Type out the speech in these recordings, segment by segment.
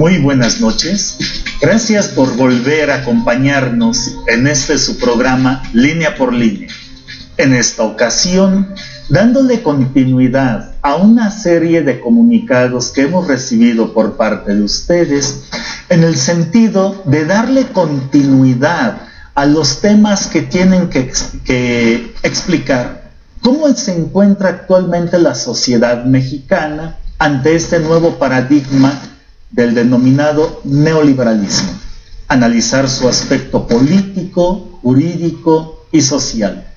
Muy buenas noches. Gracias por volver a acompañarnos en su programa Línea por Línea. En esta ocasión, dándole continuidad a una serie de comunicados que hemos recibido por parte de ustedes, en el sentido de darle continuidad a los temas que tienen que explicar cómo se encuentra actualmente la sociedad mexicana ante este nuevo paradigma del denominado neoliberalismo, analizar su aspecto político, jurídico y social.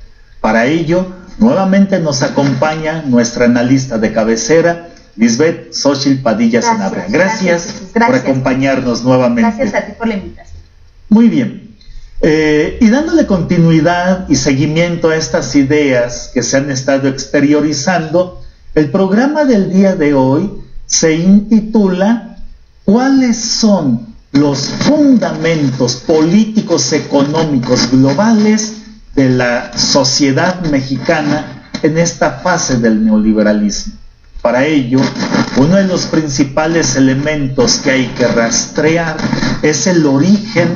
Para ello, nuevamente nos acompaña nuestra analista de cabecera, Lisbeth Xochitl Padilla Sanabria. Gracias por acompañarnos nuevamente. Gracias a ti por la invitación. Muy bien. Y dándole continuidad y seguimiento a estas ideas que se han estado exteriorizando, el programa del día de hoy se intitula ¿Cuáles son los fundamentos políticos económicos globales de la sociedad mexicana en esta fase del neoliberalismo? Para ello, uno de los principales elementos que hay que rastrear es el origen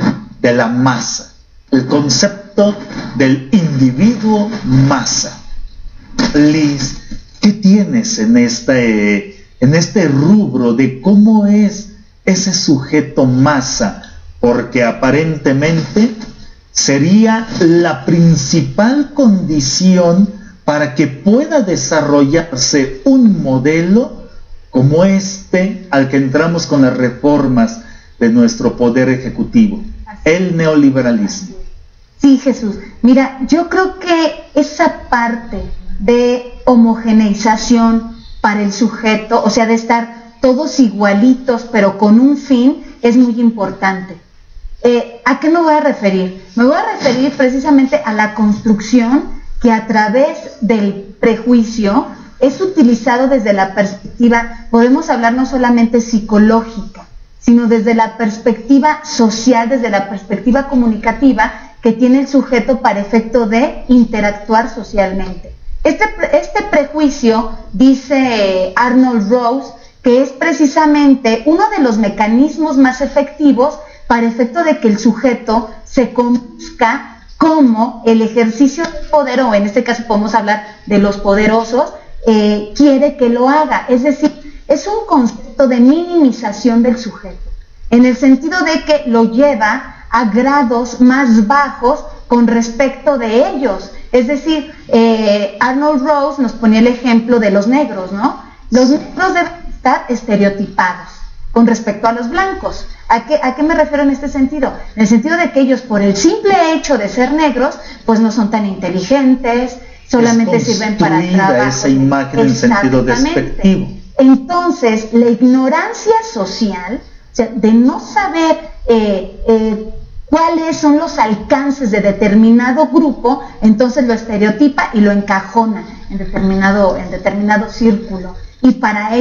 de la masa, el concepto del individuo masa. Liz, ¿qué tienes en este rubro de cómo es ese sujeto masa? Porque aparentemente sería la principal condición para que pueda desarrollarse un modelo como al que entramos con las reformas de nuestro poder ejecutivo, el neoliberalismo. Sí, Jesús. Mira, yo creo que esa parte de homogeneización para el sujeto, o sea, de estar todos igualitos pero con un fin, es muy importante. ¿A qué me voy a referir? Me voy a referir precisamente a la construcción que a través del prejuicio es utilizado desde la perspectiva, podemos hablar no solamente psicológica, sino desde la perspectiva social, desde la perspectiva comunicativa que tiene el sujeto para efecto de interactuar socialmente. Este prejuicio, dice Arnold Rose, que es precisamente uno de los mecanismos más efectivos para efecto de que el sujeto se conduzca como el ejercicio del poder, o en este caso podemos hablar de los poderosos, quiere que lo haga. Es decir, es un concepto de minimización del sujeto, en el sentido de que lo lleva a grados más bajos con respecto de ellos. Es decir, Arnold Rose nos ponía el ejemplo de los negros, ¿no? Los negros deben estar estereotipados con respecto a los blancos. ¿A qué me refiero en este sentido? En el sentido de que ellos, por el simple hecho de ser negros, pues no son tan inteligentes, solamente sirven para trabajar. Esa imagen en sentido despectivo. Entonces, la ignorancia social, o sea, de no saber cuáles son los alcances de determinado grupo, entonces lo estereotipa y lo encajona en determinado círculo. Y para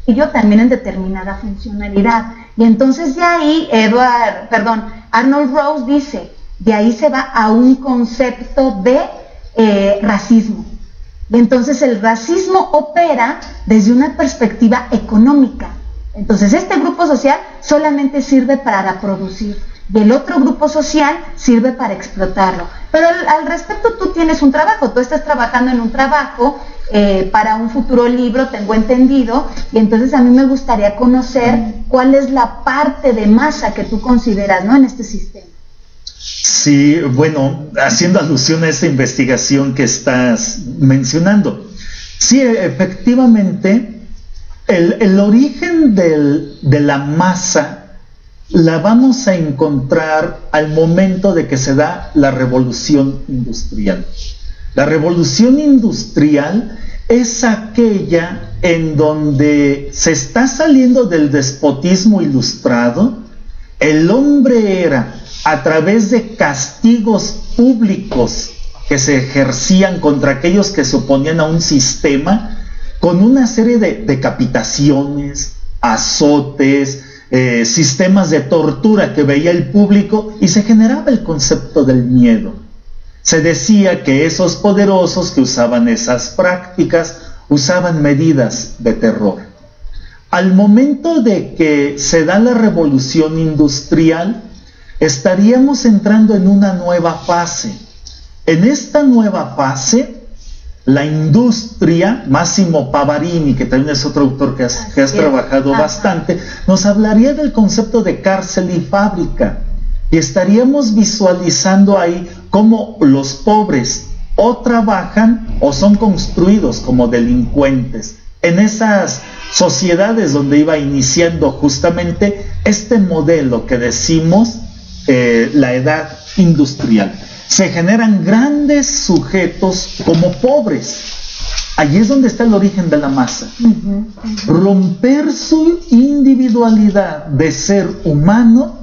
ello también en determinada funcionalidad. Y entonces de ahí, Arnold Rose dice, de ahí se va a un concepto de racismo. Y entonces el racismo opera desde una perspectiva económica. Entonces este grupo social solamente sirve para producir y el otro grupo social sirve para explotarlo. Pero al respecto tú tienes un trabajo, tú estás trabajando en un trabajo para un futuro libro, tengo entendido, y entonces a mí me gustaría conocer cuál es la parte de masa que tú consideras, ¿no?, en este sistema. Sí, bueno, haciendo alusión a esta investigación que estás mencionando, sí, efectivamente, el origen de la masa la vamos a encontrar al momento de que se da la revolución industrial. La revolución industrial es aquella en donde se está saliendo del despotismo ilustrado. El hombre era, a través de castigos públicos que se ejercían contra aquellos que se oponían a un sistema, con una serie de decapitaciones, azotes, sistemas de tortura que veía el público, y se generaba el concepto del miedo. Se decía que esos poderosos que usaban esas prácticas usaban medidas de terror. Al momento de que se da la revolución industrial, estaríamos entrando en una nueva fase. En esta nueva fase, la industria, Massimo Pavarini, que también es otro autor que has trabajado bastante, nos hablaría del concepto de cárcel y fábrica. Y estaríamos visualizando ahí cómo los pobres o trabajan o son construidos como delincuentes. En esas sociedades donde iba iniciando justamente este modelo que decimos la edad industrial. Se generan grandes sujetos como pobres. Allí es donde está el origen de la masa. Romper su individualidad de ser humano,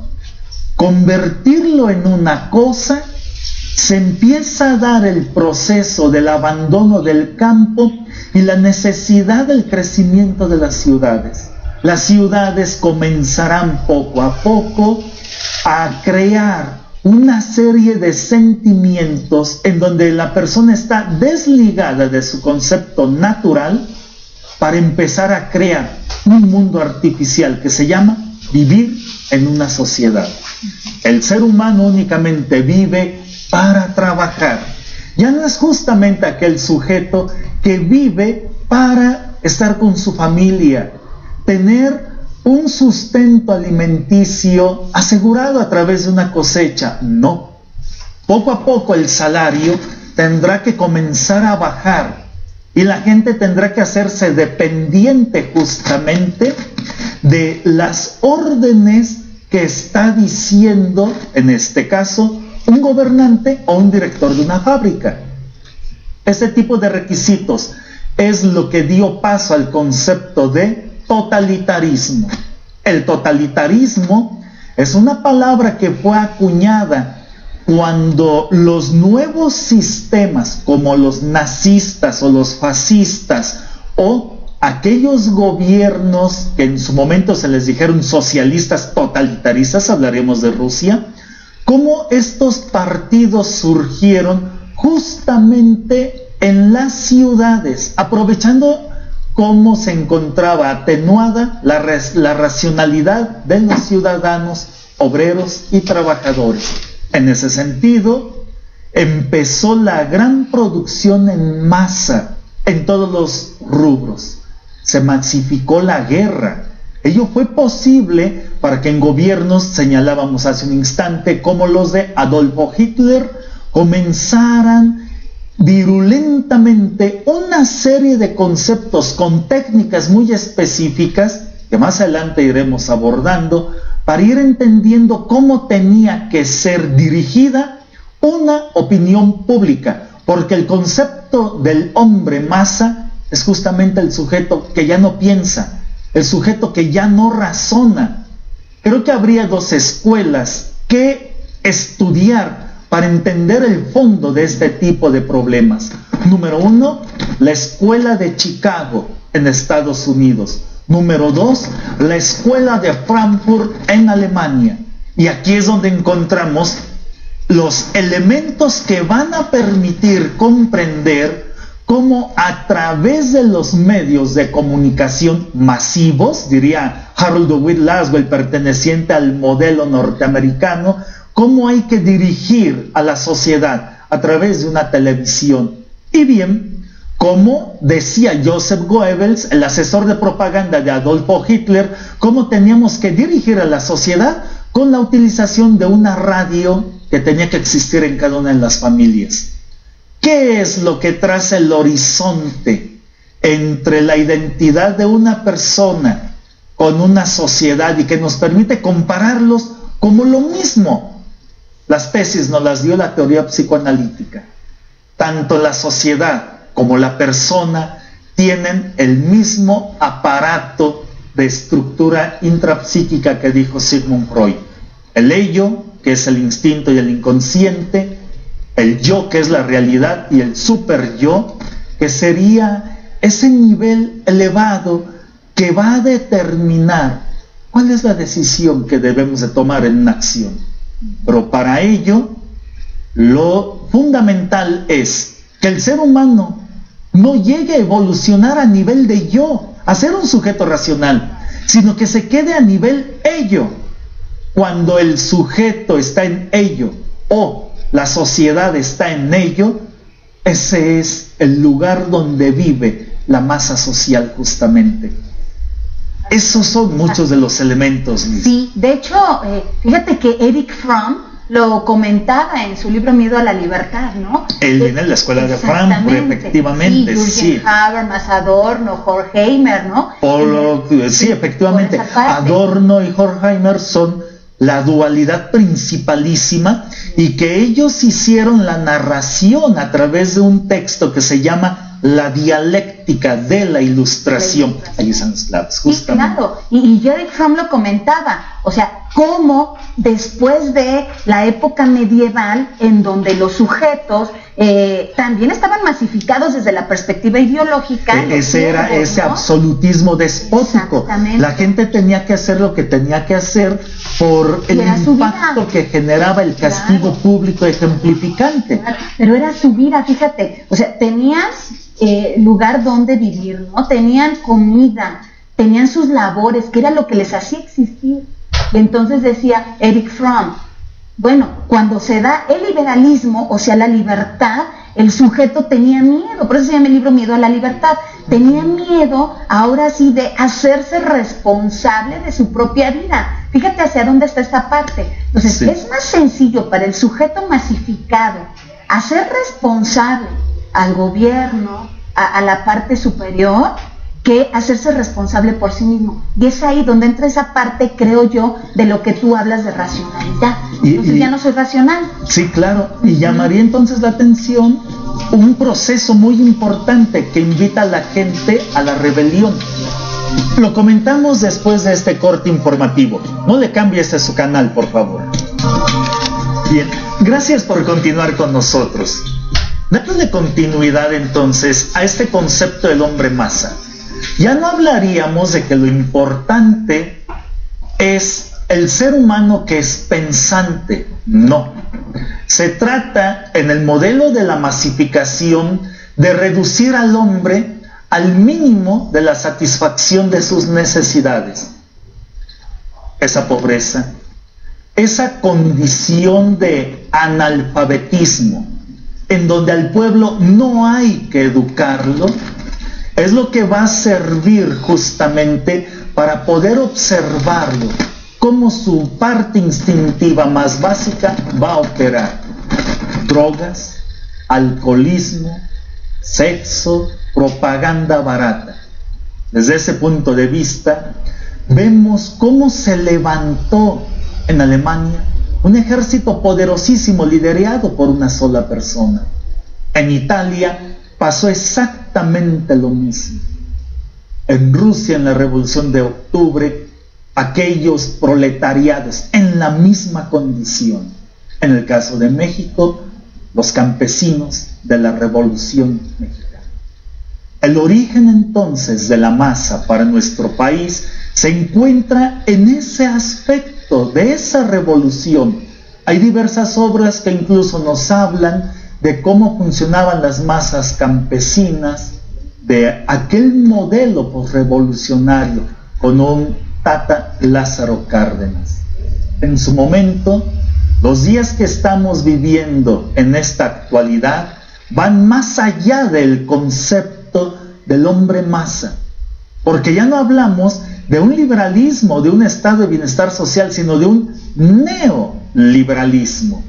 convertirlo en una cosa, se empieza a dar el proceso del abandono del campo y la necesidad del crecimiento de las ciudades. Las ciudades comenzarán poco a poco a crear una serie de sentimientos en donde la persona está desligada de su concepto natural para empezar a crear un mundo artificial que se llama vivir en una sociedad. El ser humano únicamente vive para trabajar. Ya no es justamente aquel sujeto que vive para estar con su familia, tener un sustento alimenticio asegurado a través de una cosecha. No. Poco a poco el salario tendrá que comenzar a bajar y la gente tendrá que hacerse dependiente justamente de las órdenes que está diciendo, en este caso, un gobernante o un director de una fábrica. Ese tipo de requisitos es lo que dio paso al concepto de totalitarismo. El totalitarismo es una palabra que fue acuñada cuando los nuevos sistemas, como los nazistas o los fascistas, o aquellos gobiernos que en su momento se les dijeron socialistas totalitaristas, hablaremos de Rusia, cómo estos partidos surgieron justamente en las ciudades, aprovechando cómo se encontraba atenuada la racionalidad de los ciudadanos, obreros y trabajadores. En ese sentido, empezó la gran producción en masa en todos los rubros. Se masificó la guerra. Ello fue posible para que en gobiernos, señalábamos hace un instante, como los de Adolfo Hitler, comenzaran virulentamente una serie de conceptos con técnicas muy específicas, que más adelante iremos abordando, para ir entendiendo cómo tenía que ser dirigida una opinión pública, porque el concepto del hombre masa es justamente el sujeto que ya no piensa, el sujeto que ya no razona. Creo que habría dos escuelas que estudiar para entender el fondo de este tipo de problemas. Número uno, la escuela de Chicago en Estados Unidos. Número dos, la escuela de Frankfurt en Alemania. Y aquí es donde encontramos los elementos que van a permitir comprender cómo a través de los medios de comunicación masivos, diría Harold DeWitt Laswell, perteneciente al modelo norteamericano, cómo hay que dirigir a la sociedad a través de una televisión. Y bien, como decía Joseph Goebbels, el asesor de propaganda de Adolfo Hitler, cómo teníamos que dirigir a la sociedad con la utilización de una radio que tenía que existir en cada una de las familias. ¿Qué es lo que traza el horizonte entre la identidad de una persona con una sociedad y que nos permite compararlos como lo mismo? Las tesis nos las dio la teoría psicoanalítica. Tanto la sociedad como la persona tienen el mismo aparato de estructura intrapsíquica que dijo Sigmund Freud. El ello, que es el instinto y el inconsciente, el yo, que es la realidad, y el super yo, que sería ese nivel elevado que va a determinar cuál es la decisión que debemos de tomar en una acción. Pero para ello, lo fundamental es que el ser humano no llegue a evolucionar a nivel de yo, a ser un sujeto racional, sino que se quede a nivel ello. Cuando el sujeto está en ello o la sociedad está en ello, ese es el lugar donde vive la masa social justamente. Esos son muchos de los elementos. Sí, de hecho, fíjate que Erich Fromm lo comentaba en su libro Miedo a la Libertad, ¿no? Él viene de la escuela de Frankfurt, efectivamente. Sí, Habermas, Adorno, Horkheimer, ¿no? Sí, efectivamente. Adorno y Horkheimer son la dualidad principalísima, y que ellos hicieron la narración a través de un texto que se llama La dialéctica de la ilustración. Ahí están los lados, justamente. Sí, claro, y Erich Fromm lo comentaba, o sea, cómo después de la época medieval, en donde los sujetos también estaban masificados desde la perspectiva ideológica. Ese era ese absolutismo despótico. La gente tenía que hacer lo que tenía que hacer por el impacto que generaba el castigo público ejemplificante. Pero era su vida, fíjate, o sea, tenías lugar donde vivir, ¿no? Tenían comida, tenían sus labores, que era lo que les hacía existir. Y entonces decía Erich Fromm, bueno, cuando se da el liberalismo, o sea, la libertad, el sujeto tenía miedo, por eso se llama el libro Miedo a la Libertad, tenía miedo ahora sí de hacerse responsable de su propia vida. Fíjate hacia dónde está esta parte. Entonces, sí, es más sencillo para el sujeto masificado hacer responsable al gobierno, a la parte superior, que hacerse responsable por sí mismo. Y es ahí donde entra esa parte, creo yo, de lo que tú hablas de racionalidad. Entonces ya no soy racional. Sí, claro. Y llamaría entonces la atención un proceso muy importante que invita a la gente a la rebelión. Lo comentamos después de este corte informativo. No le cambies a su canal, por favor. Bien, gracias por continuar con nosotros. Dándole continuidad entonces a este concepto del hombre masa, ya no hablaríamos de que lo importante es el ser humano que es pensante. No. Se trata, en el modelo de la masificación, de reducir al hombre al mínimo de la satisfacción de sus necesidades. Esa pobreza, esa condición de analfabetismo, en donde al pueblo no hay que educarlo, es lo que va a servir justamente para poder observarlo, cómo su parte instintiva más básica va a operar. Drogas, alcoholismo, sexo, propaganda barata. Desde ese punto de vista, vemos cómo se levantó en Alemania un ejército poderosísimo liderado por una sola persona. En Italia pasó exactamente lo mismo. En Rusia, en la Revolución de Octubre, aquellos proletariados en la misma condición. En el caso de México, los campesinos de la Revolución Mexicana. El origen entonces de la masa para nuestro país se encuentra en ese aspecto de esa revolución. Hay diversas obras que incluso nos hablan de cómo funcionaban las masas campesinas, de aquel modelo posrevolucionario con un Tata Lázaro Cárdenas. En su momento, los días que estamos viviendo en esta actualidad van más allá del concepto del hombre masa, porque ya no hablamos de un liberalismo, de un estado de bienestar social, sino de un neoliberalismo.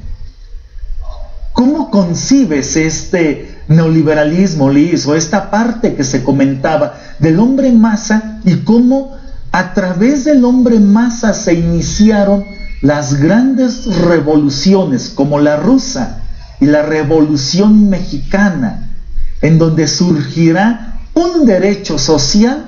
¿Cómo concibes este neoliberalismo, Liz, o esta parte que se comentaba del hombre masa, y cómo a través del hombre masa se iniciaron las grandes revoluciones como la rusa y la Revolución Mexicana, en donde surgirá un derecho social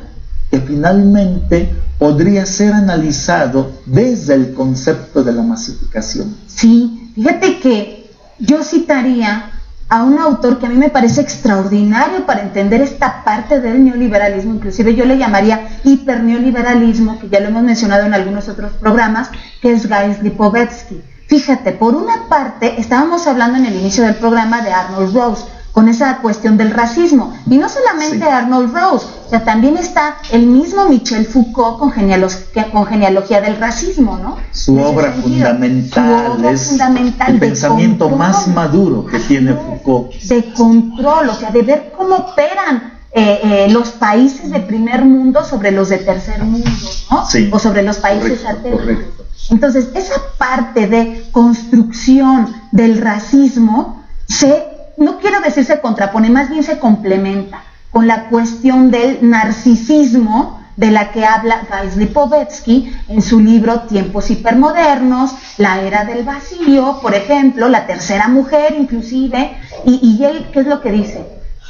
que finalmente podría ser analizado desde el concepto de la masificación? Sí, fíjate que yo citaría a un autor que a mí me parece extraordinario para entender esta parte del neoliberalismo, inclusive yo le llamaría hiperneoliberalismo, que ya lo hemos mencionado en algunos otros programas, que es Guy Lipovetsky. Fíjate, por una parte, estábamos hablando en el inicio del programa de Arnold Rose. con esa cuestión del racismo. Y no solamente Arnold Rose, o sea, también está el mismo Michel Foucault con genealogía del racismo, ¿no? Su obra fundamental, el pensamiento más maduro que tiene Foucault. De control, o sea, de ver cómo operan los países de primer mundo sobre los de tercer mundo, ¿no? Sí, o sobre los países satélites. Correcto. Entonces, esa parte de construcción del racismo no quiero decir se contrapone, más bien se complementa con la cuestión del narcisismo de la que habla Guy Lipovetsky en su libro Tiempos hipermodernos, La era del vacío, por ejemplo, La tercera mujer inclusive, y él, ¿qué es lo que dice?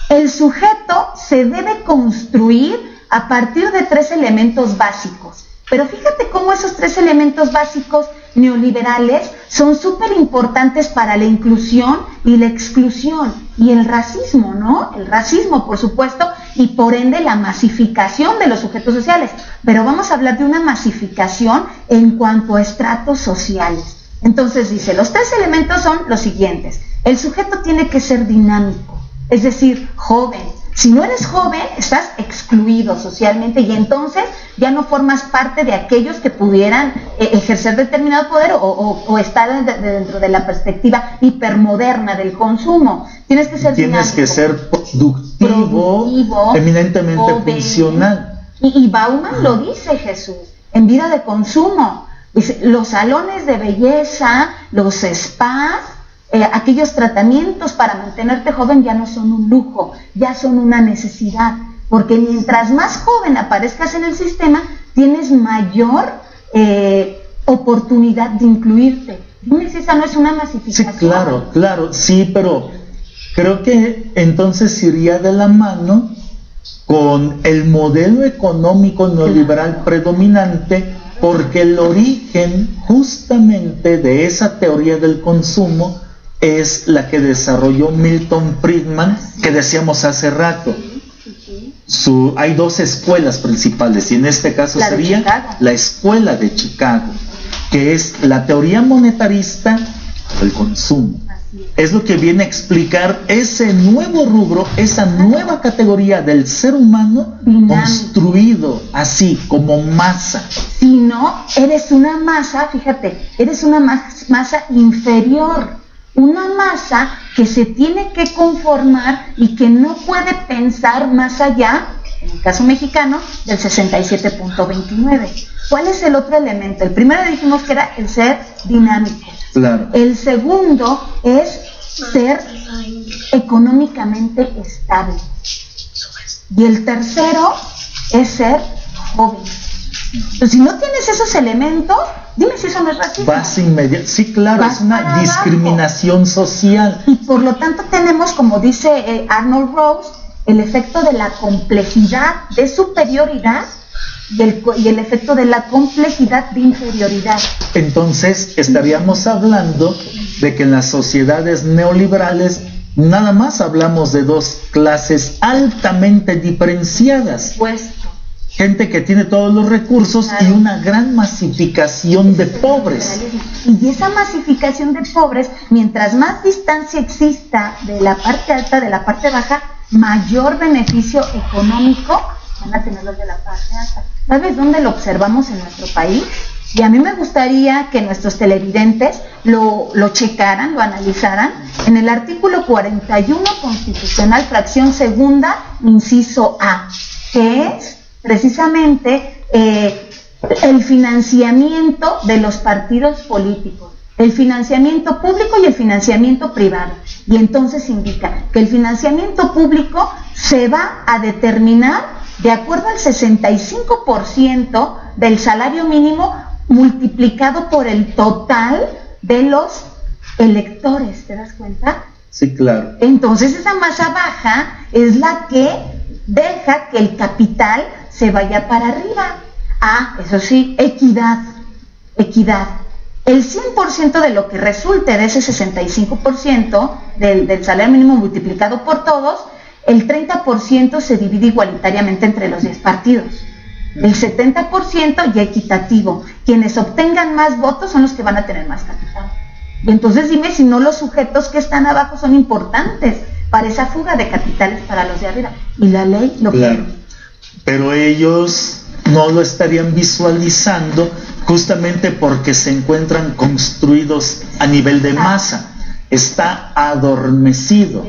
El sujeto se debe construir a partir de 3 elementos básicos, pero fíjate cómo esos 3 elementos básicos neoliberales son súper importantes para la inclusión y la exclusión y el racismo, ¿no? El racismo, por supuesto, y por ende la masificación de los sujetos sociales. Pero vamos a hablar de una masificación en cuanto a estratos sociales. Entonces dice, los 3 elementos son los siguientes. El sujeto tiene que ser dinámico, es decir, joven. Si no eres joven, estás excluido socialmente y entonces ya no formas parte de aquellos que pudieran ejercer determinado poder o estar dentro de la perspectiva hipermoderna del consumo. Tienes que ser dinámico. Tienes que ser productivo, eminentemente joven, funcional. Y Bauman lo dice, Jesús, en Vida de Consumo. Dice, los salones de belleza, los spas, aquellos tratamientos para mantenerte joven ya no son un lujo, ya son una necesidad, porque mientras más joven aparezcas en el sistema, tienes mayor oportunidad de incluirte. Dime si esa no es una masificación. Sí, claro, sí, pero creo que entonces iría de la mano con el modelo económico neoliberal predominante, porque el origen justamente de esa teoría del consumo es la que desarrolló Milton Friedman, que decíamos hace rato. Hay 2 escuelas principales, y en este caso sería la escuela de Chicago, que es la teoría monetarista del consumo. Es lo que viene a explicar ese nuevo rubro, esa nueva categoría del ser humano construido así, como masa. Si no, eres una masa, fíjate, eres una masa inferior. Una masa que se tiene que conformar y que no puede pensar más allá, en el caso mexicano, del 67.29. ¿Cuál es el otro elemento? El primero dijimos que era el ser dinámico. Claro. El segundo es ser económicamente estable. Y el tercero es ser joven. Entonces, si no tienes esos elementos, dime si eso no es racismo. Sí, claro, es una discriminación social. Y por lo tanto tenemos, como dice Arnold Rose, el efecto de la complejidad de superioridad y el efecto de la complejidad de inferioridad. Entonces estaríamos hablando de que en las sociedades neoliberales nada más hablamos de 2 clases altamente diferenciadas. Pues gente que tiene todos los recursos, claro, y una gran masificación de pobres. Y esa masificación de pobres, mientras más distancia exista de la parte alta de la parte baja, mayor beneficio económico van a tener los de la parte alta. ¿Sabes dónde lo observamos en nuestro país? Y a mí me gustaría que nuestros televidentes lo checaran, lo analizaran. En el artículo 41 constitucional, fracción segunda, inciso A, que es precisamente el financiamiento de los partidos políticos, el financiamiento público y el financiamiento privado. Y entonces indica que el financiamiento público se va a determinar de acuerdo al 65% del salario mínimo multiplicado por el total de los electores. ¿Te das cuenta? Sí, claro. Entonces esa masa baja es la que deja que el capital se vaya para arriba. Eso sí, equidad. El 100% de lo que resulte de ese 65% del salario mínimo multiplicado por todos, el 30% se divide igualitariamente entre los 10 partidos. El 70% ya equitativo. Quienes obtengan más votos son los que van a tener más capital. Y entonces dime si no los sujetos que están abajo son importantes para esa fuga de capitales para los de arriba. Y la ley lo claro. Pero ellos no lo estarían visualizando justamente porque se encuentran construidos a nivel de masa. Está adormecido.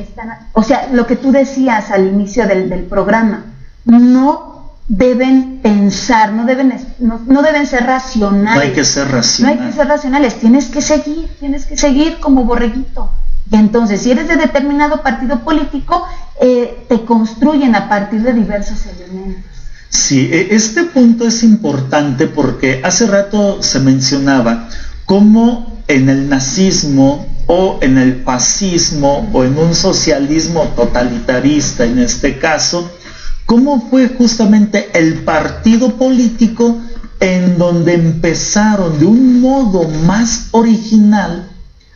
O sea, lo que tú decías al inicio del programa, no deben pensar, no deben ser racionales. No hay que ser racionales. No hay que ser racionales, tienes que seguir como borreguito. Y entonces, si eres de determinado partido político, te construyen a partir de diversos elementos. Sí, este punto es importante porque hace rato se mencionaba cómo en el nazismo o en el fascismo o en un socialismo totalitarista en este caso, cómo fue justamente el partido político en donde empezaron de un modo más original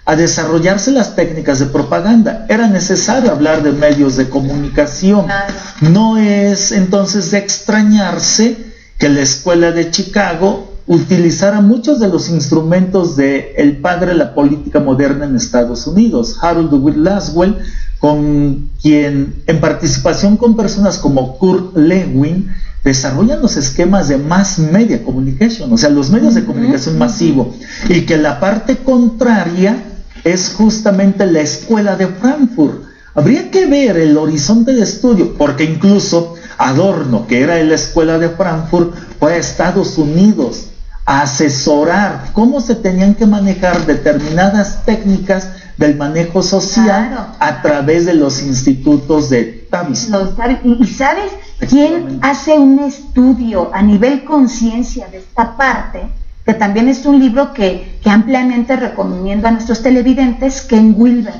a desarrollarse las técnicas de propaganda. Era necesario hablar de medios de comunicación. Claro. No es entonces de extrañarse que la escuela de Chicago utilizara muchos de los instrumentos del padre de la política moderna en Estados Unidos, Harold DeWitt Laswell, con quien, en participación con personas como Kurt Lewin, desarrollan los esquemas de mass media communication, o sea, los medios de comunicación masivo, y que la parte contraria es justamente la escuela de Frankfurt. Habría que ver el horizonte de estudio, porque incluso Adorno, que era de la escuela de Frankfurt, fue a Estados Unidos a asesorar cómo se tenían que manejar determinadas técnicas del manejo social, claro, a través de los institutos de Tavistock. ¿Y sabes quién hace un estudio a nivel conciencia de esta parte? Que también es un libro que ampliamente recomiendo a nuestros televidentes, Ken Wilber.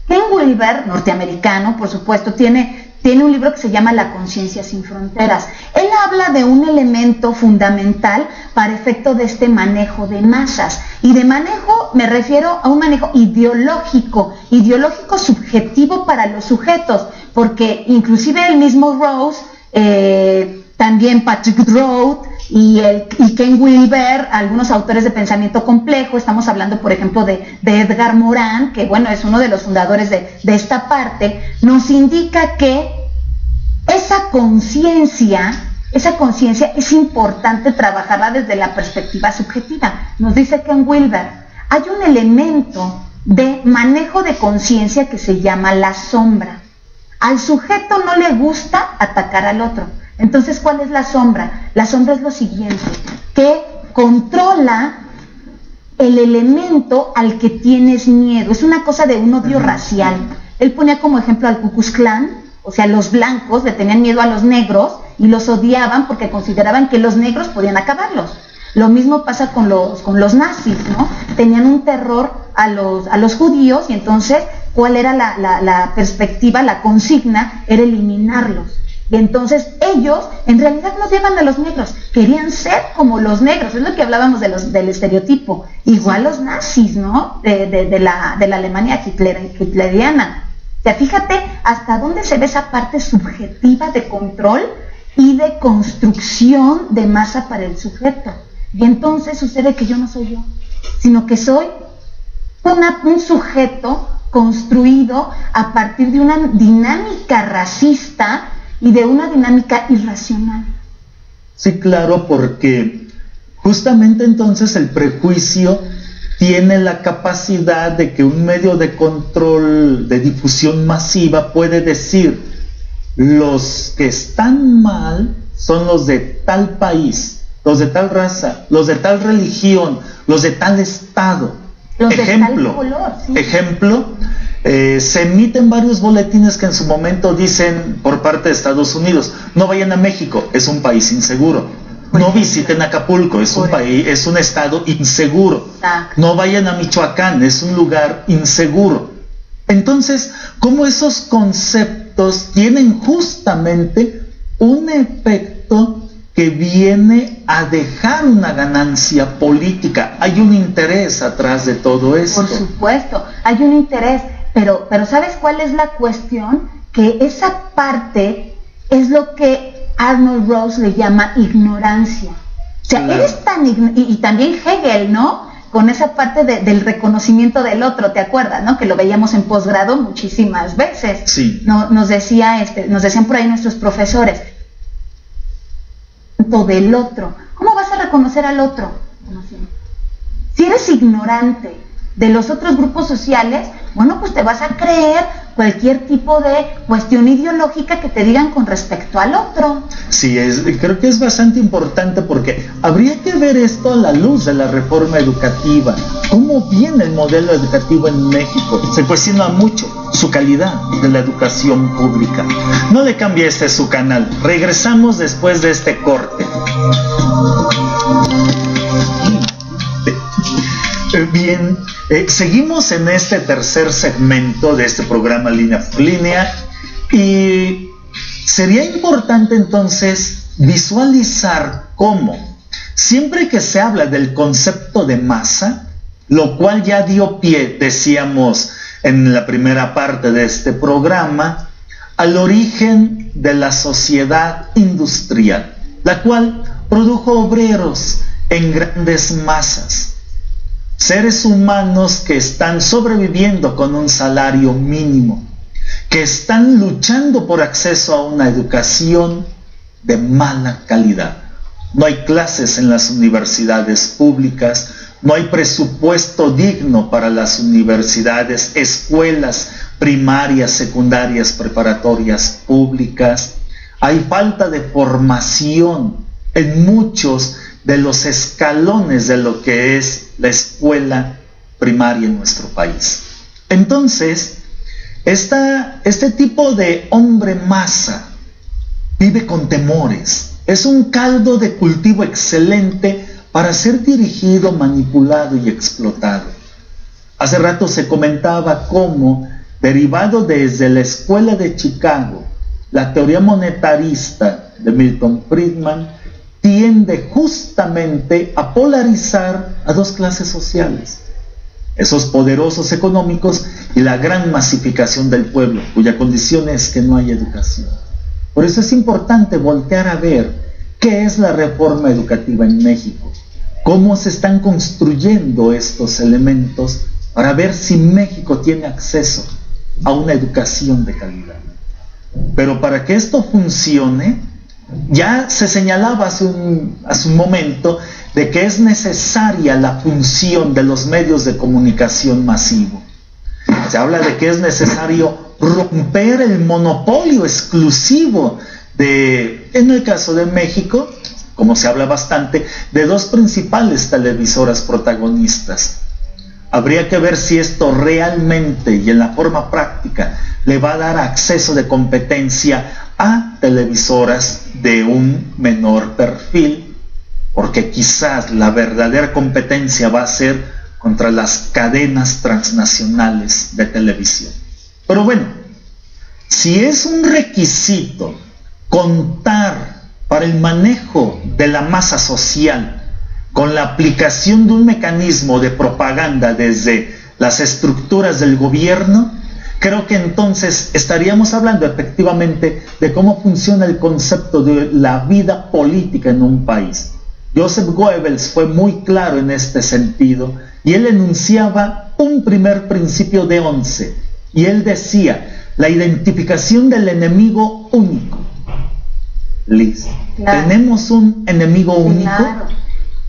Ken Wilber, norteamericano, por supuesto, tiene un libro que se llama La conciencia sin fronteras. Él habla de un elemento fundamental para efecto de este manejo de masas. Y de manejo me refiero a un manejo ideológico subjetivo para los sujetos, porque inclusive el mismo Rawls, también Patrick Roth y Ken Wilber, algunos autores de pensamiento complejo, estamos hablando por ejemplo de Edgar Morin, que bueno, es uno de los fundadores de esta parte, nos indica que esa conciencia es importante trabajarla desde la perspectiva subjetiva. Nos dice Ken Wilber, hay un elemento de manejo de conciencia que se llama la sombra. Al sujeto no le gusta atacar al otro. Entonces, ¿cuál es la sombra? La sombra es lo siguiente, que controla el elemento al que tienes miedo. Es una cosa de un odio racial. Él ponía como ejemplo al Ku Klux Klan, o sea, los blancos le tenían miedo a los negros y los odiaban porque consideraban que los negros podían acabarlos. Lo mismo pasa con los nazis, ¿no? Tenían un terror a los judíos y entonces, ¿cuál era la perspectiva, la consigna? Era eliminarlos. Y entonces ellos en realidad no odiaban a los negros, querían ser como los negros, es lo que hablábamos del estereotipo. Igual los nazis, ¿no? De la Alemania hitleriana. O sea, fíjate hasta dónde se ve esa parte subjetiva de control y de construcción de masa para el sujeto. Y entonces sucede que yo no soy yo, sino que soy un sujeto construido a partir de una dinámica racista y de una dinámica irracional. Sí, claro, porque justamente entonces el prejuicio tiene la capacidad de que un medio de control, de difusión masiva, puede decir: los que están mal son los de tal país, los de tal raza, los de tal religión, los de tal estado. Los ejemplo, de tal color, sí. Ejemplo, se emiten varios boletines que en su momento dicen por parte de Estados Unidos: no vayan a México, es un país inseguro. No visiten Acapulco, es un estado inseguro. Exacto. No vayan a Michoacán, es un lugar inseguro. Entonces, ¿cómo esos conceptos tienen justamente un efecto que viene a dejar una ganancia política? Hay un interés atrás de todo esto. Por supuesto, hay un interés, pero ¿sabes cuál es la cuestión? Que esa parte es lo que Arnold Rose le llama ignorancia. O sea, claro, eres tan y también Hegel, ¿no? con esa parte del reconocimiento del otro, ¿te acuerdas, no? Que lo veíamos en posgrado muchísimas veces. Sí. Nos decían por ahí nuestros profesores, del otro. ¿Cómo vas a reconocer al otro? Si eres ignorante de los otros grupos sociales, bueno, pues te vas a creer cualquier tipo de cuestión ideológica que te digan con respecto al otro. Sí, creo que es bastante importante porque habría que ver esto a la luz de la reforma educativa. ¿Cómo viene el modelo educativo en México? Se cuestiona mucho su calidad de la educación pública. No le cambie, este es su canal. Regresamos después de este corte. Bien, seguimos en este tercer segmento de este programa Línea por Línea y sería importante entonces visualizar cómo siempre que se habla del concepto de masa, lo cual ya dio pie, decíamos en la primera parte de este programa, al origen de la sociedad industrial, la cual produjo obreros en grandes masas. Seres humanos que están sobreviviendo con un salario mínimo, que están luchando por acceso a una educación de mala calidad. No hay clases en las universidades públicas, no hay presupuesto digno para las universidades, escuelas primarias, secundarias, preparatorias públicas. Hay falta de formación en muchos de los escalones de lo que es la escuela primaria en nuestro país. Entonces, este tipo de hombre masa vive con temores. Es un caldo de cultivo excelente para ser dirigido, manipulado y explotado. Hace rato se comentaba cómo, derivado desde la escuela de Chicago, la teoría monetarista de Milton Friedman tiende justamente a polarizar a dos clases sociales: esos poderosos económicos y la gran masificación del pueblo, cuya condición es que no hay educación. Por eso es importante voltear a ver qué es la reforma educativa en México, cómo se están construyendo estos elementos para ver si México tiene acceso a una educación de calidad. Pero para que esto funcione, ya se señalaba hace un momento de que es necesaria la función de los medios de comunicación masivo. Se habla de que es necesario romper el monopolio exclusivo en el caso de México, como se habla bastante, de dos principales televisoras protagonistas. Habría que ver si esto realmente y en la forma práctica le va a dar acceso de competencia a televisoras de un menor perfil, porque quizás la verdadera competencia va a ser contra las cadenas transnacionales de televisión. Pero bueno, si es un requisito contar para el manejo de la masa social con la aplicación de un mecanismo de propaganda desde las estructuras del gobierno, creo que entonces estaríamos hablando efectivamente de cómo funciona el concepto de la vida política en un país. Joseph Goebbels fue muy claro en este sentido y él enunciaba un primer principio de 11 y él decía: la identificación del enemigo único. Liz, claro. ¿Tenemos un enemigo único? Claro.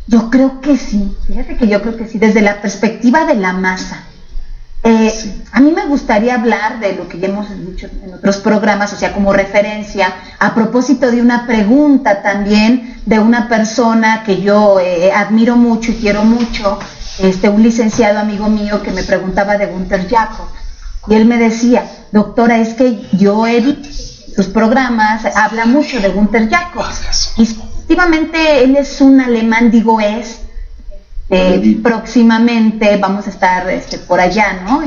Yo creo que sí, fíjate que yo creo que sí, desde la perspectiva de la masa. Sí. A mí me gustaría hablar de lo que ya hemos dicho en otros programas, o sea, como referencia, a propósito de una pregunta también de una persona que yo admiro mucho y quiero mucho, un licenciado amigo mío que me preguntaba de Günther Jacobs, y él me decía: doctora, es que yo he visto sus programas, habla mucho de Günther Jacobs, y efectivamente él es un alemán, próximamente vamos a estar por allá, ¿no?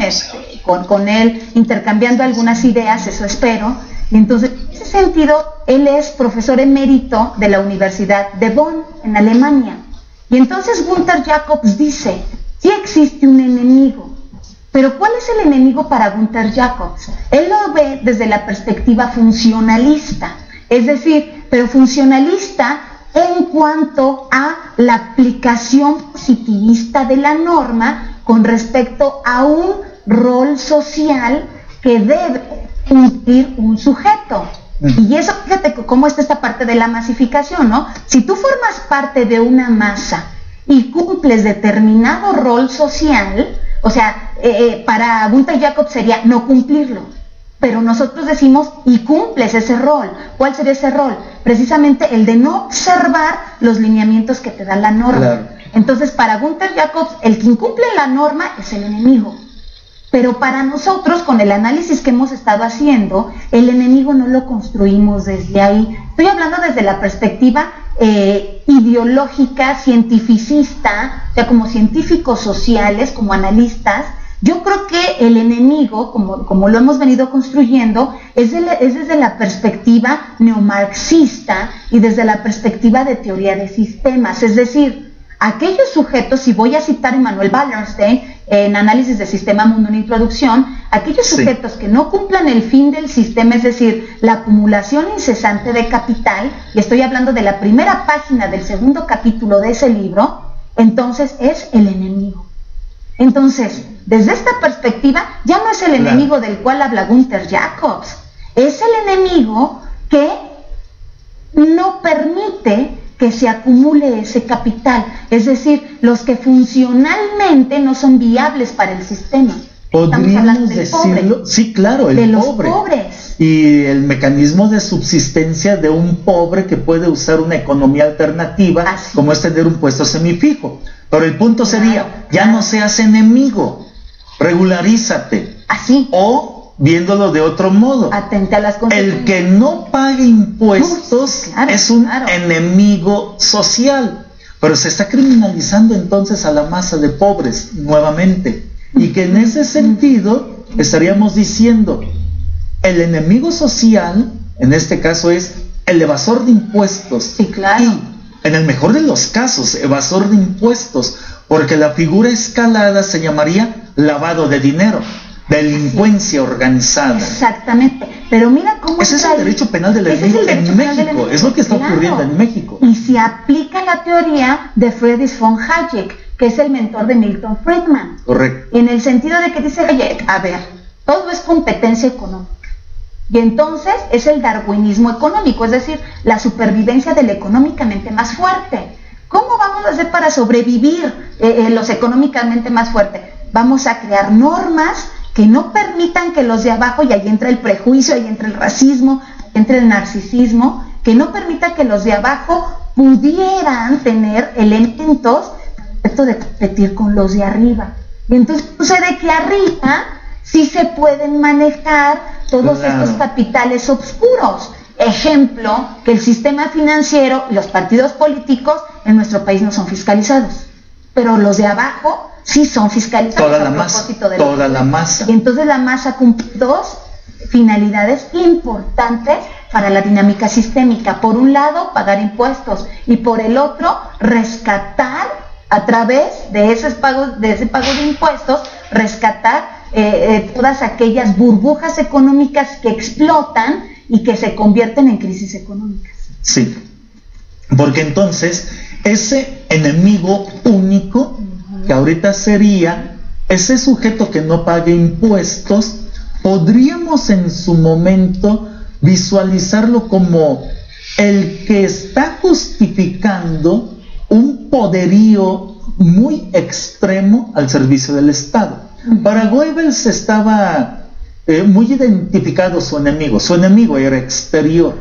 Con él intercambiando algunas ideas, eso espero. Y entonces, en ese sentido, él es profesor emérito de la Universidad de Bonn, en Alemania. Y entonces Günther Jacobs dice: sí existe un enemigo, pero ¿cuál es el enemigo para Günther Jacobs? Él lo ve desde la perspectiva funcionalista, es decir, pero funcionalista en cuanto a la aplicación positivista de la norma con respecto a un rol social que debe cumplir un sujeto. Y eso, fíjate cómo está esta parte de la masificación, ¿no? Si tú formas parte de una masa y cumples determinado rol social, o sea, para Gunther Jacobs sería no cumplirlo, pero nosotros decimos y cumples ese rol. ¿Cuál sería ese rol? Precisamente el de no observar los lineamientos que te da la norma. Claro. Entonces, para Gunther Jacobs, el que incumple la norma es el enemigo. Pero para nosotros, con el análisis que hemos estado haciendo, el enemigo no lo construimos desde ahí. Estoy hablando desde la perspectiva ideológica, cientificista, o sea, como científicos sociales, como analistas. Yo creo que el enemigo, como lo hemos venido construyendo, es desde la perspectiva neomarxista y desde la perspectiva de teoría de sistemas. Es decir, aquellos sujetos, y voy a citar a Immanuel Wallerstein en Análisis de Sistema Mundo en Introducción, aquellos sujetos que no cumplan el fin del sistema, es decir, la acumulación incesante de capital, y estoy hablando de la primera página del segundo capítulo de ese libro, entonces es el enemigo. Entonces, desde esta perspectiva, ya no es el enemigo del cual habla Gunther Jacobs, es el enemigo que no permite que se acumule ese capital, es decir, los que funcionalmente no son viables para el sistema. Podríamos decirlo, pobre, sí, claro, el de los pobre. Pobres. Y el mecanismo de subsistencia de un pobre que puede usar una economía alternativa, como es tener un puesto semifijo. Pero el punto sería, ya no seas enemigo, regularízate. Así. O, viéndolo de otro modo, atente a las consecuencias. El que no pague impuestos es un enemigo social. Pero se está criminalizando entonces a la masa de pobres nuevamente. Y que en ese sentido estaríamos diciendo, el enemigo social, en este caso, es el evasor de impuestos. Sí, claro. Y, en el mejor de los casos, evasor de impuestos, porque la figura escalada se llamaría lavado de dinero, delincuencia organizada. Exactamente. Pero mira cómo ese es el derecho penal del enemigo en México. Es lo que está ocurriendo en México. Y se aplica la teoría de Friedrich von Hayek, que es el mentor de Milton Friedman. Correcto. En el sentido de que dice, oye, a ver, todo es competencia económica. Y entonces es el darwinismo económico, es decir, la supervivencia del económicamente más fuerte. ¿Cómo vamos a hacer para sobrevivir los económicamente más fuertes? Vamos a crear normas que no permitan que los de abajo, y ahí entra el prejuicio, ahí entra el racismo, ahí entra el narcisismo, que no permita que los de abajo pudieran tener elementos de competir con los de arriba. Y entonces sucede que arriba sí se pueden manejar todos estos capitales obscuros. Ejemplo, que el sistema financiero y los partidos políticos en nuestro país no son fiscalizados, pero los de abajo sí son fiscalizados. Toda la masa. Y entonces la masa cumple dos finalidades importantes para la dinámica sistémica. Por un lado, pagar impuestos, y por el otro, rescatar a través de ese pago de impuestos, rescatar todas aquellas burbujas económicas que explotan y que se convierten en crisis económicas. Sí, porque entonces ese enemigo único, que ahorita sería ese sujeto que no pague impuestos, podríamos en su momento visualizarlo como el que está justificando un poderío muy extremo al servicio del Estado. Para Goebbels estaba muy identificado su enemigo era exterior.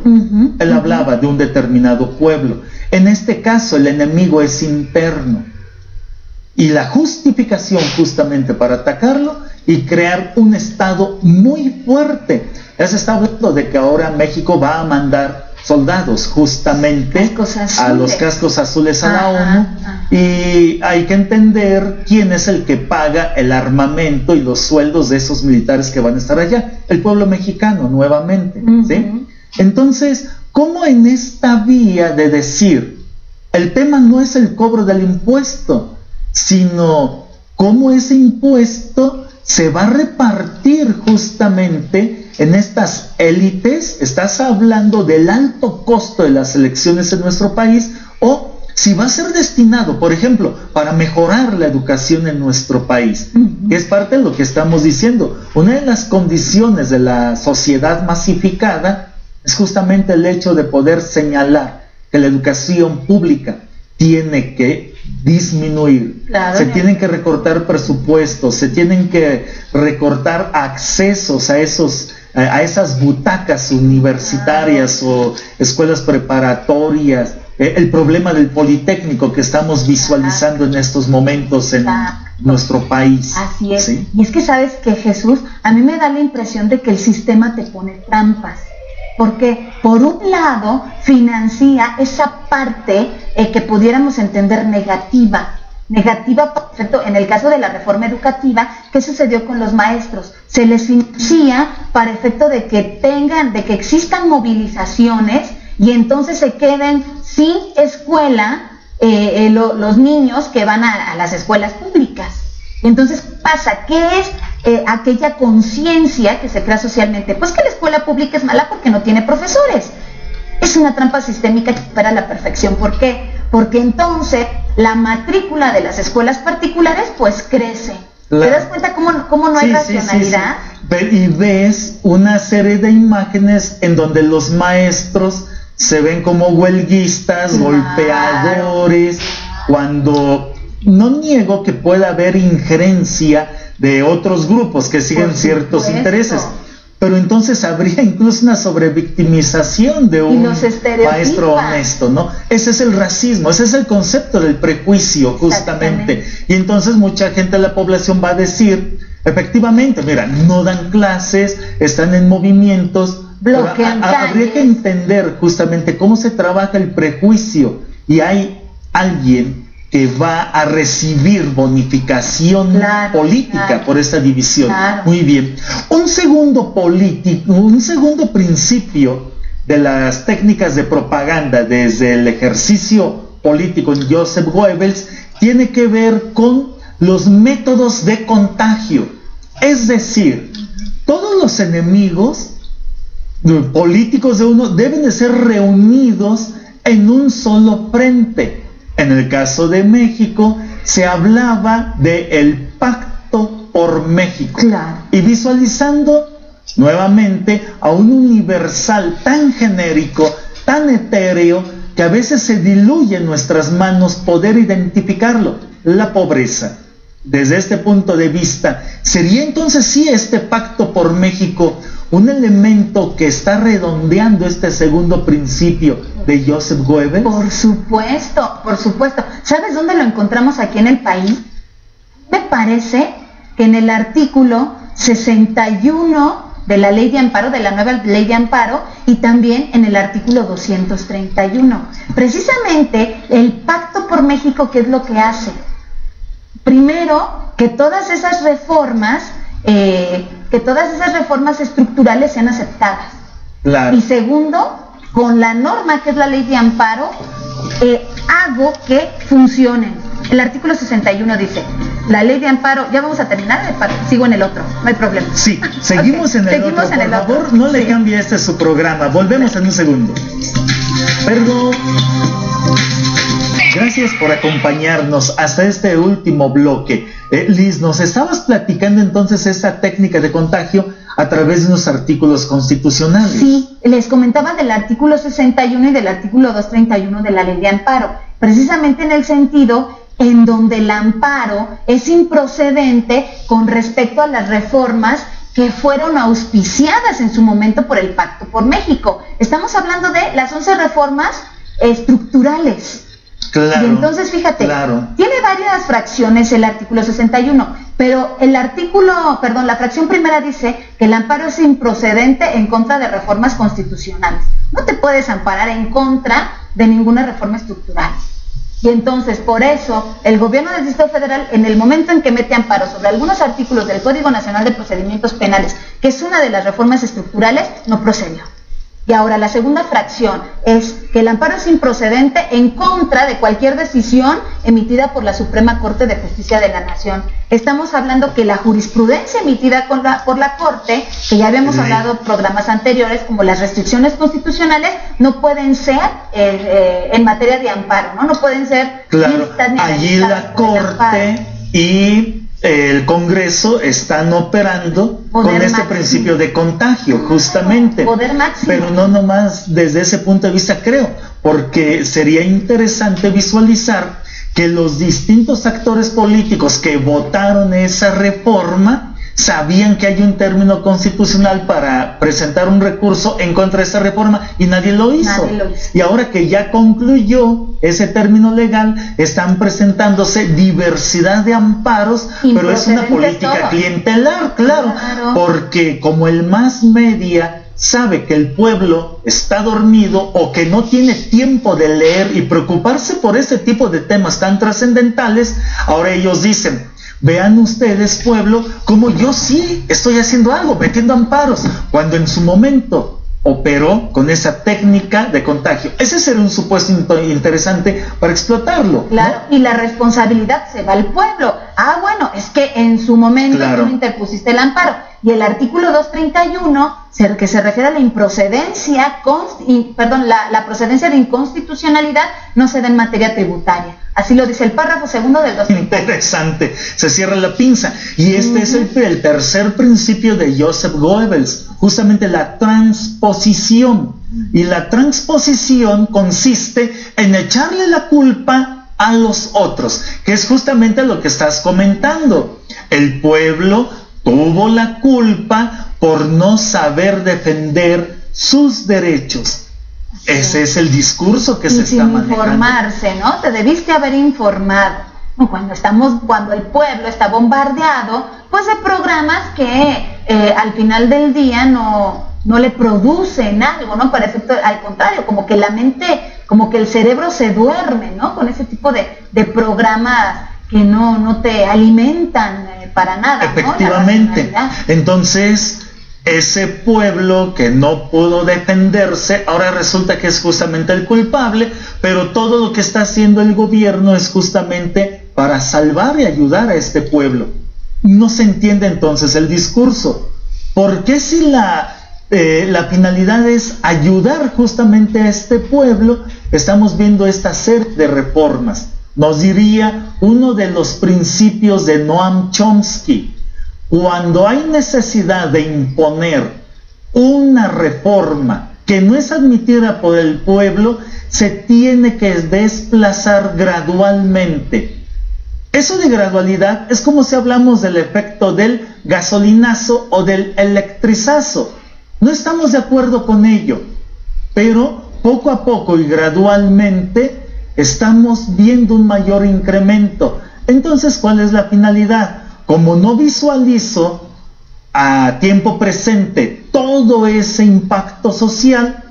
Él hablaba de un determinado pueblo. En este caso el enemigo es interno, y la justificación justamente para atacarlo y crear un Estado muy fuerte. Ya se está hablando de que ahora México va a mandar soldados justamente a los cascos azules a la ONU, y hay que entender quién es el que paga el armamento y los sueldos de esos militares que van a estar allá, el pueblo mexicano nuevamente, ¿sí? Entonces, ¿cómo en esta vía de decir, el tema no es el cobro del impuesto, sino cómo ese impuesto se va a repartir justamente en estas élites? Estás hablando del alto costo de las elecciones en nuestro país, o si va a ser destinado, por ejemplo, para mejorar la educación en nuestro país, que es parte de lo que estamos diciendo. Una de las condiciones de la sociedad masificada es justamente el hecho de poder señalar que la educación pública tiene que disminuir, claro, se tienen que recortar presupuestos, se tienen que recortar accesos a esas butacas universitarias o escuelas preparatorias, el problema del Politécnico que estamos visualizando en estos momentos en nuestro país. Así es. ¿Sí? Y es que sabes que, Jesús, a mí me da la impresión de que el sistema te pone trampas, porque por un lado financia esa parte que pudiéramos entender negativa, por ejemplo, en el caso de la reforma educativa, ¿qué sucedió con los maestros? Se les financia para efecto de que existan movilizaciones y entonces se queden sin escuela los niños que van a las escuelas públicas. Entonces pasa, ¿qué es aquella conciencia que se crea socialmente? Pues que la escuela pública es mala porque no tiene profesores. Es una trampa sistémica que supera la perfección. ¿Por qué? Porque entonces la matrícula de las escuelas particulares pues crece. ¿Te das cuenta cómo no hay racionalidad? Sí. Y ves una serie de imágenes en donde los maestros se ven como huelguistas, golpeadores, cuando no niego que pueda haber injerencia de otros grupos que siguen ciertos intereses, pero entonces habría incluso una sobrevictimización de un maestro honesto, ¿no? Ese es el racismo, ese es el concepto del prejuicio, justamente. Y entonces mucha gente de la población va a decir, efectivamente, mira, no dan clases, están en movimientos, bloquean calles. Habría que entender justamente cómo se trabaja el prejuicio, y hay alguien que va a recibir bonificación política por esta división. Muy bien. Un segundo principio de las técnicas de propaganda desde el ejercicio político en Joseph Goebbels tiene que ver con los métodos de contagio. Es decir, todos los enemigos políticos de uno deben de ser reunidos en un solo frente. En el caso de México se hablaba del Pacto por México, y visualizando nuevamente a un universal tan genérico, tan etéreo, que a veces se diluye en nuestras manos poder identificarlo: la pobreza. Desde este punto de vista, ¿sería entonces sí este Pacto por México un elemento que está redondeando este segundo principio de Joseph Goebbels? Por supuesto, por supuesto. ¿Sabes dónde lo encontramos aquí en el país? Me parece que en el artículo 61 de la Ley de Amparo, de la nueva Ley de Amparo, y también en el artículo 231. Precisamente el Pacto por México, ¿qué es lo que hace? Primero, que todas esas reformas estructurales sean aceptadas. Y segundo, con la norma que es la Ley de Amparo, hago que funcionen. El artículo 61 dice, la Ley de Amparo, ya vamos a terminar, sigo en el otro, no hay problema. Sí, seguimos en el otro, por favor, no le cambie su programa, volvemos en un segundo. Perdón. Gracias por acompañarnos hasta este último bloque. Liz, nos estabas platicando entonces esta técnica de contagio a través de unos artículos constitucionales. Sí, les comentaba del artículo 61 y del artículo 231 de la Ley de Amparo, precisamente en el sentido en donde el amparo es improcedente con respecto a las reformas que fueron auspiciadas en su momento por el Pacto por México. Estamos hablando de las 11 reformas estructurales. Claro, y entonces fíjate, tiene varias fracciones el artículo 61, pero la fracción primera dice que el amparo es improcedente en contra de reformas constitucionales. No te puedes amparar en contra de ninguna reforma estructural. Y entonces, por eso, el gobierno del Distrito Federal, en el momento en que mete amparo sobre algunos artículos del Código Nacional de Procedimientos Penales, que es una de las reformas estructurales, no procedió. Y ahora la segunda fracción es que el amparo es improcedente en contra de cualquier decisión emitida por la Suprema Corte de Justicia de la Nación. Estamos hablando que la jurisprudencia emitida por la Corte, que ya habíamos hablado en programas anteriores, como las restricciones constitucionales, no pueden ser en materia de amparo, ¿no? No pueden ser... Claro, allí la Corte y el Congreso están operando poder con este máximo principio de contagio, justamente. Poder máximo. Pero no nomás desde ese punto de vista, creo, porque sería interesante visualizar que los distintos actores políticos que votaron esa reforma sabían que hay un término constitucional para presentar un recurso en contra de esa reforma y nadie lo hizo. Y ahora que ya concluyó ese término legal, están presentándose diversidad de amparos, pero es una política clientelar, claro, porque como el más media sabe que el pueblo está dormido o que no tiene tiempo de leer y preocuparse por ese tipo de temas tan trascendentales, ahora ellos dicen: vean ustedes, pueblo, como yo sí estoy haciendo algo, metiendo amparos, cuando en su momento operó con esa técnica de contagio. Ese sería un supuesto interesante para explotarlo. Claro, ¿no? Y la responsabilidad se va al pueblo. Ah, bueno, es que en su momento tú interpusiste el amparo. Y el artículo 231, que se refiere a la improcedencia, la procedencia de inconstitucionalidad, no se da en materia tributaria. Así lo dice el párrafo segundo del 231. Interesante, se cierra la pinza. Y este es el tercer principio de Joseph Goebbels, justamente la transposición. Y la transposición consiste en echarle la culpa a los otros, que es justamente lo que estás comentando. El pueblo tuvo la culpa por no saber defender sus derechos. Ese es el discurso que se está manejando. Informarse, ¿no? Te debiste haber informado. Cuando el pueblo está bombardeado, pues de programas que al final del día no le producen algo, ¿no? Para efecto, al contrario, como que la mente, como que el cerebro se duerme, ¿no? Con ese tipo de programas que no te alimentan para nada. Efectivamente. ¿No? Entonces, ese pueblo que no pudo defenderse, ahora resulta que es justamente el culpable, pero todo lo que está haciendo el gobierno es justamente para salvar y ayudar a este pueblo. No se entiende entonces el discurso. ¿Por qué si la finalidad es ayudar justamente a este pueblo, estamos viendo esta serie de reformas? Nos diría uno de los principios de Noam Chomsky: cuando hay necesidad de imponer una reforma que no es admitida por el pueblo, se tiene que desplazar gradualmente. Eso de gradualidad es como si hablamos del efecto del gasolinazo o del electrizazo. No estamos de acuerdo con ello, pero poco a poco y gradualmente estamos viendo un mayor incremento. Entonces, ¿cuál es la finalidad? Como no visualizo a tiempo presente todo ese impacto social,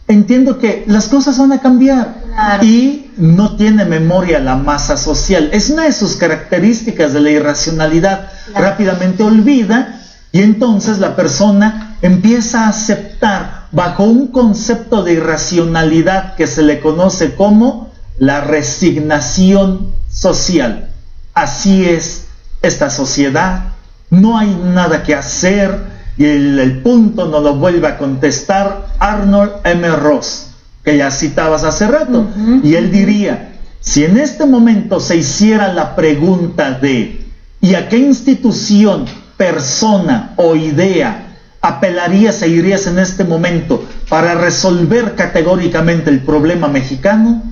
entiendo que las cosas van a cambiar. Claro. Y no tiene memoria la masa social. Es una de sus características de la irracionalidad. Claro. Rápidamente olvida y entonces la persona empieza a aceptar bajo un concepto de irracionalidad que se le conoce como la resignación social. Así es esta sociedad, no hay nada que hacer, y el punto nos lo vuelve a contestar Arnold M. Ross, que ya citabas hace rato, y él diría: si en este momento se hiciera la pregunta de ¿y a qué institución, persona o idea apelarías e irías en este momento para resolver categóricamente el problema mexicano?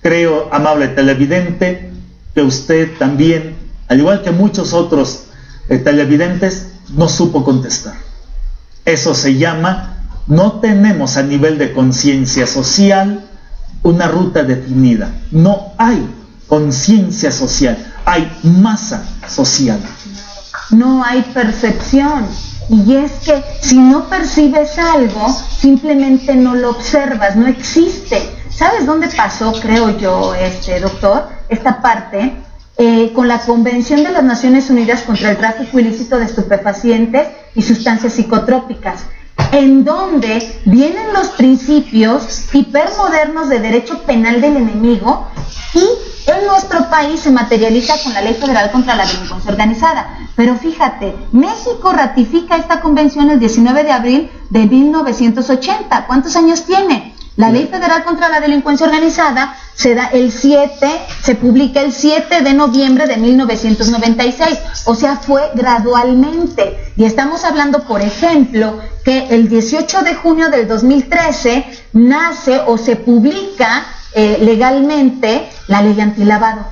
Creo, amable televidente, que usted también, al igual que muchos otros televidentes, no supo contestar. Eso se llama: no tenemos a nivel de conciencia social una ruta definida. No hay conciencia social, hay masa social. No hay percepción. Y es que si no percibes algo, simplemente no lo observas, no existe. ¿Sabes dónde pasó, creo yo, doctor, esta parte? Con la Convención de las Naciones Unidas contra el Tráfico Ilícito de Estupefacientes y Sustancias Psicotrópicas, en donde vienen los principios hipermodernos de derecho penal del enemigo y en nuestro país se materializa con la Ley Federal contra la Delincuencia Organizada. Pero fíjate, México ratifica esta convención el 19 de abril de 1980. ¿Cuántos años tiene? La Ley Federal contra la Delincuencia Organizada se publica el 7 de noviembre de 1996, o sea, fue gradualmente. Y estamos hablando, por ejemplo, que el 18 de junio del 2013 nace o se publica legalmente la ley antilavado.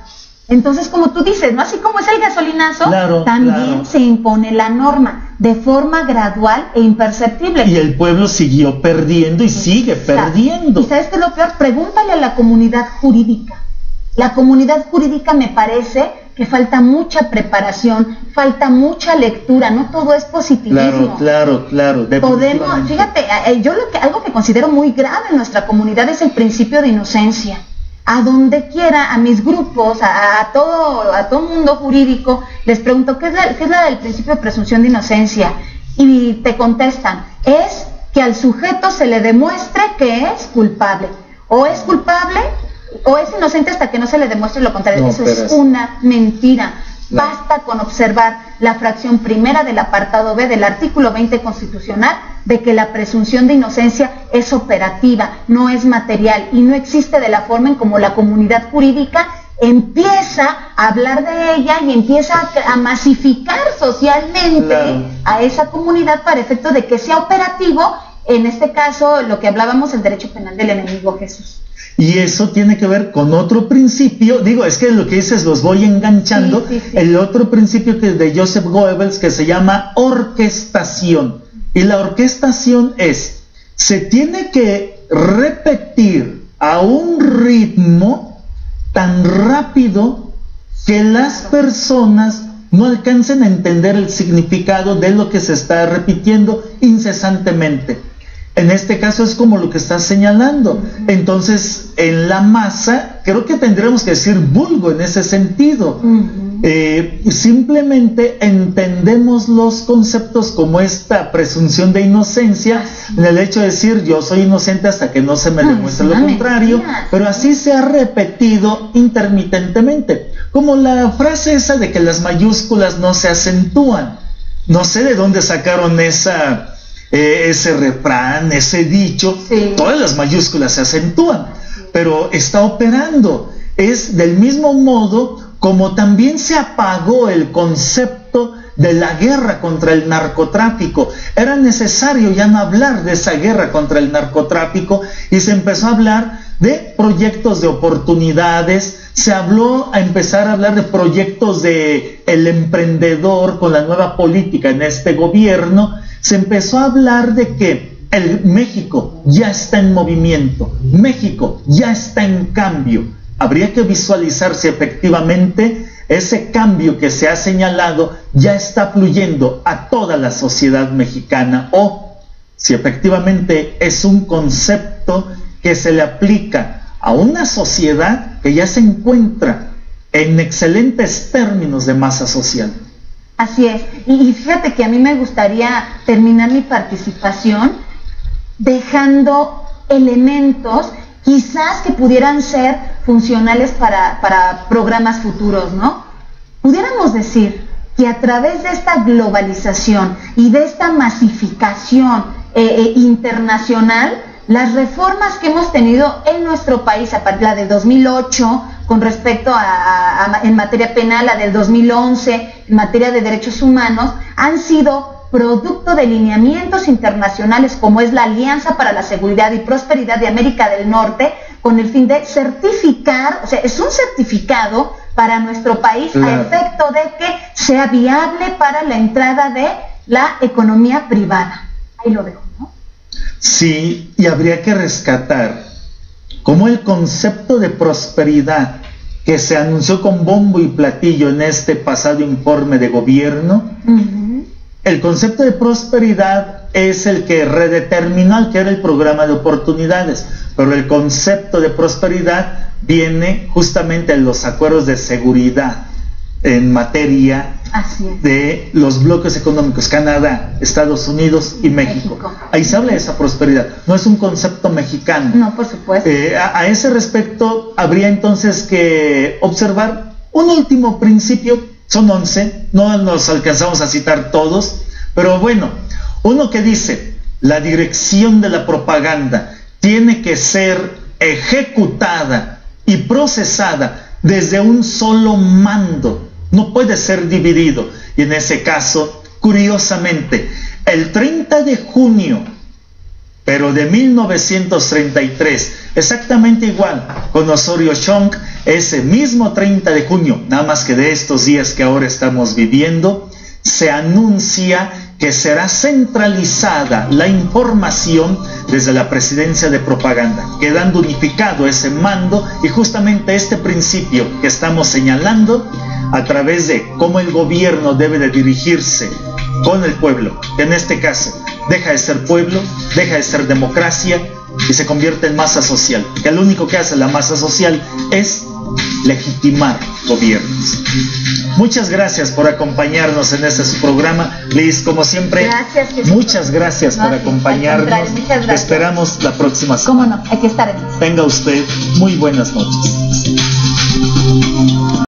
Entonces, como tú dices, ¿no? Así como es el gasolinazo, también se impone la norma de forma gradual e imperceptible. Y el pueblo siguió perdiendo y sigue perdiendo. ¿Y sabes qué es lo peor? Pregúntale a la comunidad jurídica. La comunidad jurídica me parece que falta mucha preparación, falta mucha lectura, no todo es positivismo. Claro. Podemos, fíjate, algo que considero muy grave en nuestra comunidad es el principio de inocencia. A donde quiera, a mis grupos, a todo mundo jurídico, les pregunto, ¿qué es la del principio de presunción de inocencia? Y te contestan, es que al sujeto se le demuestre que es culpable. O es culpable o es inocente hasta que no se le demuestre lo contrario. Eso es una mentira. Basta con observar la fracción primera del apartado B del artículo 20 constitucional de que la presunción de inocencia es operativa, no es material y no existe de la forma en como la comunidad jurídica empieza a hablar de ella y empieza a masificar socialmente a esa comunidad para efecto de que sea operativo, en este caso lo que hablábamos, el derecho penal del enemigo, Jesús. Y eso tiene que ver con otro principio, es que lo que dices los voy enganchando, sí. El otro principio que es de Joseph Goebbels que se llama orquestación. Y la orquestación se tiene que repetir a un ritmo tan rápido que las personas no alcancen a entender el significado de lo que se está repitiendo incesantemente. En este caso es como lo que estás señalando. Entonces, en la masa, creo que tendremos que decir vulgo en ese sentido. Simplemente entendemos los conceptos como esta presunción de inocencia, en el hecho de decir yo soy inocente hasta que no se me demuestre lo contrario, pero así se ha repetido intermitentemente. Como la frase esa de que las mayúsculas no se acentúan. No sé de dónde sacaron ese refrán, ese dicho. Todas las mayúsculas se acentúan, pero está operando. Es del mismo modo como también se apagó el concepto de la guerra contra el narcotráfico. Era necesario ya no hablar de esa guerra contra el narcotráfico y se empezó a hablar de proyectos de oportunidades, a empezar a hablar de proyectos de el emprendedor con la nueva política en este gobierno. Se empezó a hablar de que México ya está en movimiento, México ya está en cambio. Habría que visualizar si efectivamente ese cambio que se ha señalado ya está fluyendo a toda la sociedad mexicana o si efectivamente es un concepto que se le aplica a una sociedad que ya se encuentra en excelentes términos de masa social. Así es, y fíjate que a mí me gustaría terminar mi participación dejando elementos quizás que pudieran ser funcionales para programas futuros, ¿no? Pudiéramos decir que a través de esta globalización y de esta masificación internacional, las reformas que hemos tenido en nuestro país, a partir de la del 2008, con respecto en materia penal, la del 2011, en materia de derechos humanos, han sido producto de lineamientos internacionales como es la Alianza para la Seguridad y Prosperidad de América del Norte, con el fin de certificar, o sea, es un certificado para nuestro país a efecto de que sea viable para la entrada de la economía privada. Ahí lo dejo, ¿no? Sí, y habría que rescatar cómo el concepto de prosperidad que se anunció con bombo y platillo en este pasado informe de gobierno, el concepto de prosperidad es el que redeterminó al que era el programa de oportunidades, pero el concepto de prosperidad viene justamente en los acuerdos de seguridad. en materia de los bloques económicos, Canadá, Estados Unidos y México. Ahí se habla de esa prosperidad, no es un concepto mexicano. No, por supuesto. A ese respecto, habría entonces que observar un último principio, son 11, no nos alcanzamos a citar todos, pero bueno, uno que dice, la dirección de la propaganda tiene que ser ejecutada y procesada desde un solo mando, no puede ser dividido. Y en ese caso, curiosamente, el 30 de junio, pero de 1933, exactamente igual, con Osorio Chong, ese mismo 30 de junio, nada más que de estos días que ahora estamos viviendo, se anuncia que será centralizada la información desde la Presidencia de Propaganda, quedando unificado ese mando y justamente este principio que estamos señalando a través de cómo el gobierno debe de dirigirse con el pueblo, que en este caso deja de ser pueblo, deja de ser democracia y se convierte en masa social, que lo único que hace la masa social es legitimar gobiernos. Muchas gracias por acompañarnos en este su programa, Liz, como siempre. Gracias, muchas gracias por acompañarnos. Esperamos la próxima semana. ¿Cómo no? Hay que estar en eso. Tenga usted muy buenas noches.